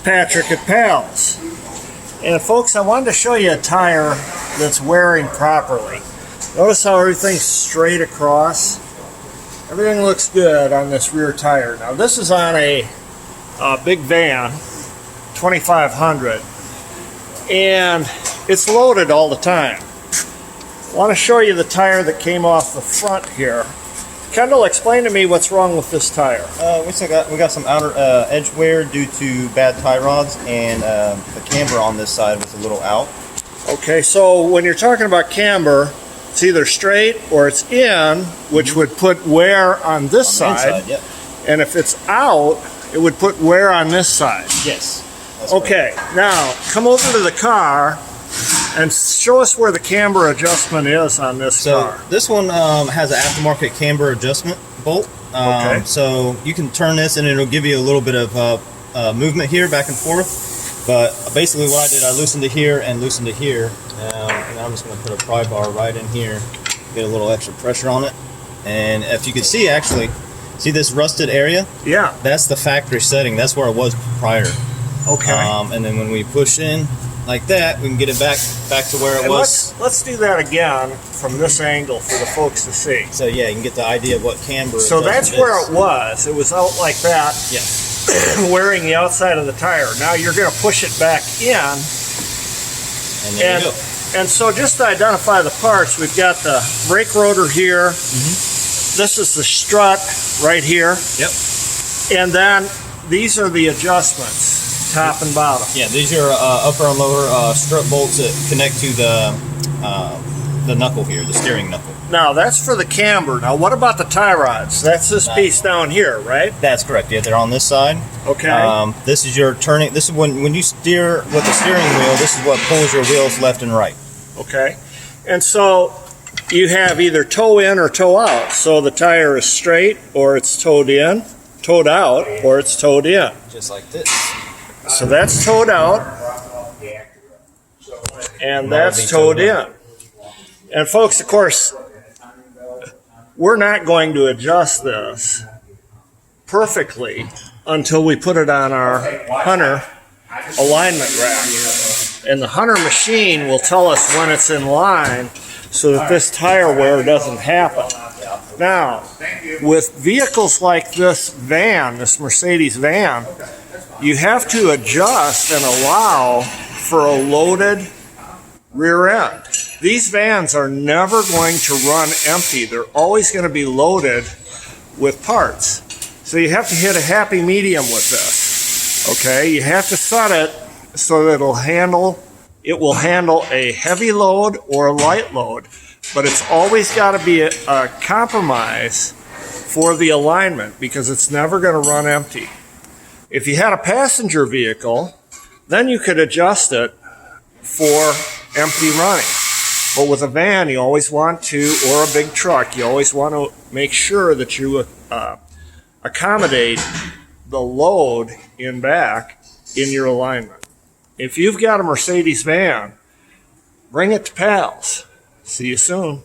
Patrick at Pals. And folks, I wanted to show you a tire that's wearing properly. Notice how everything's straight across. Everything looks good on this rear tire. Now this is on a big van, 2500, and it's loaded all the time. I want to show you the tire that came off the front here. Kendall, explain to me what's wrong with this tire. We got some outer edge wear due to bad tie rods, and the camber on this side was a little out. Okay, so when you're talking about camber, it's either straight or it's in, which would put wear on this side. Yep. And if it's out, it would put wear on this side. Yes. Okay, now come over to the car and show us where the camber adjustment is on this car. So this one has an aftermarket camber adjustment bolt. Okay. So you can turn this and it'll give you a little bit of movement here back and forth. But basically what I did, I loosened it here and loosened it here. And I'm just going to put a pry bar right in here, get a little extra pressure on it. And if you can see, actually, see this rusted area? Yeah. That's the factory setting. That's where it was prior. Okay. And then when we push in like that, we can get it back to where it was. Let's do that again from this angle for the folks to see. So yeah, you can get the idea of what camber. So that's where it was. It was out like that, Yeah. wearing the outside of the tire. Now you're going to push it back in. And there you go. And so just to identify the parts, we've got the brake rotor here. This is the strut right here. Yep. And then these are the adjustments, top and bottom. Yeah, these are upper and lower strut bolts that connect to the knuckle here, the steering knuckle. Now that's for the camber. Now what about the tie rods? That's this piece down here, right? That's correct. Yeah, they're on this side. Okay. This is your turning. This is when you steer with the steering wheel. This is what pulls your wheels left and right. Okay. And so you have either toe in or toe out. So the tire is straight, or it's towed in, towed out, or it's towed in. Just like this. So that's towed out, and that's towed in. And folks, of course, we're not going to adjust this perfectly until we put it on our Hunter alignment rack. And the Hunter machine will tell us when it's in line so that this tire wear doesn't happen. Now, with vehicles like this van, this Mercedes van, you have to adjust and allow for a loaded rear end. These vans are never going to run empty. They're always going to be loaded with parts. So you have to hit a happy medium with this. Okay, you have to set it so that it will handle a heavy load or a light load, but it's always got to be a compromise for the alignment because it's never going to run empty. If you had a passenger vehicle, then you could adjust it for empty running. But with a van, you always want to, or a big truck, you always want to make sure that you accommodate the load in back in your alignment. If you've got a Mercedes van, bring it to Pals. See you soon.